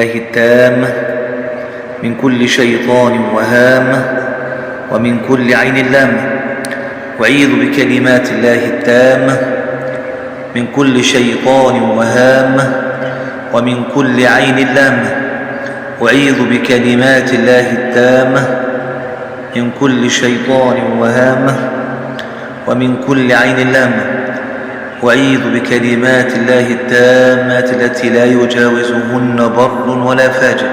الله التامة من كل شيطان وهامة ومن كل عين لامة. أعيذ بكلمات الله التامة من كل شيطان وهامة ومن كل عين لامة. أعيذ بكلمات الله التامة من كل شيطان وهامة ومن كل عين لامة. أعيذ بكلمات الله التامات التي لا يجاوزهن بر ولا فاجر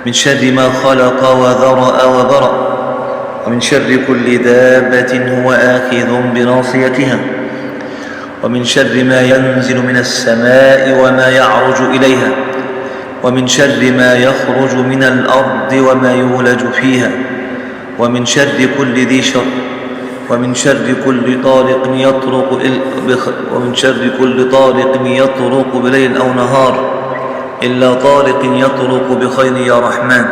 من شر ما خلق وذرأ وبرأ ومن شر كل دابة هو آخذ بناصيتها ومن شر ما ينزل من السماء وما يعرج إليها ومن شر ما يخرج من الأرض وما يولج فيها ومن شر كل ذي شر ومن شر كل طارق يطرق بليل أو نهار إلا طارق يطرق بخير يا رحمن.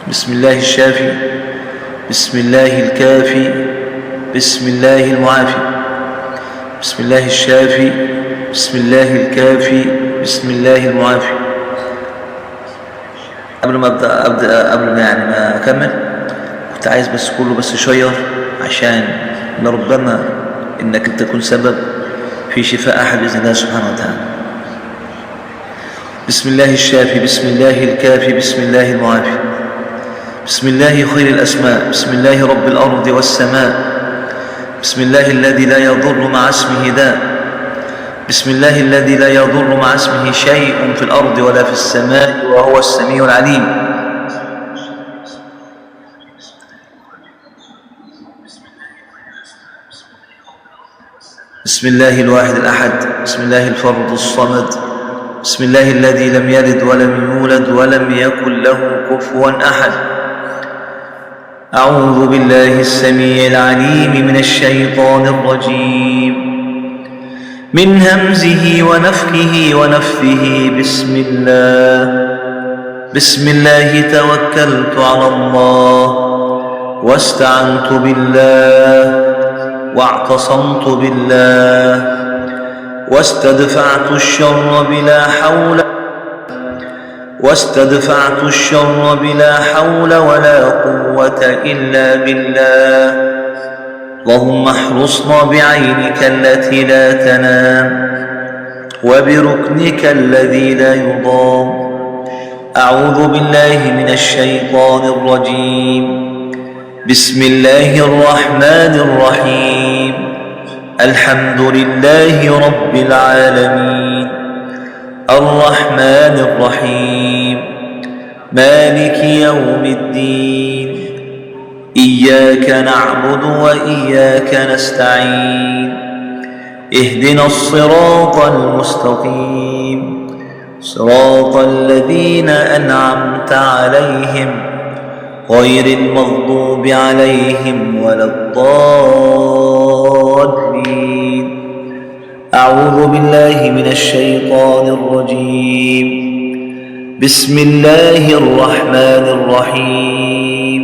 بسم الله الشافي، بسم الله الكافي، بسم الله المعافي. بسم الله الشافي، بسم الله الكافي، بسم الله المعافي. قبل ما أكمل كنت عايز بس كله بس شير عشان لربما إنك تكون سبب في شفاء أحد بإذن الله سبحانه وتعالى. بسم الله الشافي، بسم الله الكافي، بسم الله المعافي. بسم الله خير الأسماء، بسم الله رب الأرض والسماء، بسم الله الذي لا يضر مع اسمه داء، بسم الله الذي لا يضر مع اسمه شيء في الأرض ولا في السماء وهو السميع العليم. بسم الله الواحد الأحد، بسم الله الفرد الصمد، بسم الله الذي لم يلد ولم يولد ولم يكن له كفوا أحد. أعوذ بالله السميع العليم من الشيطان الرجيم من همزه ونفخه ونفثه. بسم الله توكلت على الله واستعنت بالله واعتصمت بالله واستدفعت الشر بلا حول ولا قوة إلا بالله. اللهم احرسنا بعينك التي لا تنام وبركنك الذي لا يضام. أعوذ بالله من الشيطان الرجيم. بسم الله الرحمن الرحيم. الحمد لله رب العالمين الرحمن الرحيم مالك يوم الدين. إياك نعبد وإياك نستعين. اهدنا الصراط المستقيم صراط الذين أنعمت عليهم غير المغضوب عليهم ولا الضالين. أعوذ بالله من الشيطان الرجيم. بسم الله الرحمن الرحيم.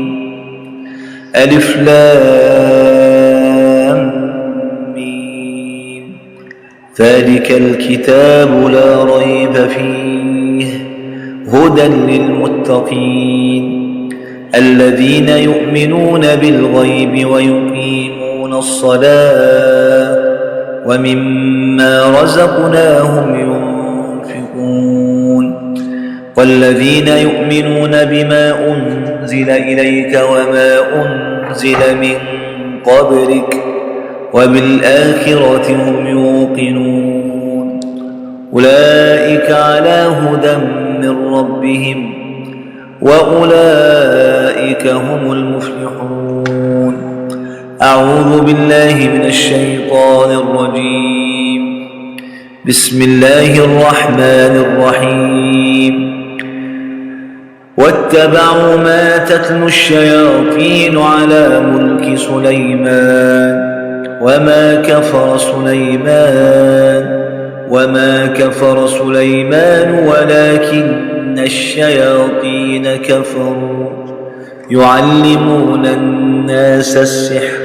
ألف لام ميم. ذلك الكتاب لا ريب فيه هدى للمتقين الذين يؤمنون بالغيب ويقيمون الصلاة ومما رزقناهم ينفقون والذين يؤمنون بما أنزل إليك وما أنزل من قبلك وبالآخرة هم يوقنون. أولئك على هدى من ربهم وأولئك هم المفلحون. أعوذ بالله من الشيطان الرجيم. بسم الله الرحمن الرحيم. واتبعوا ما تتلو الشياطين على ملك سليمان وما كفر سليمان ولكن الشياطين كفروا يعلمون الناس السحر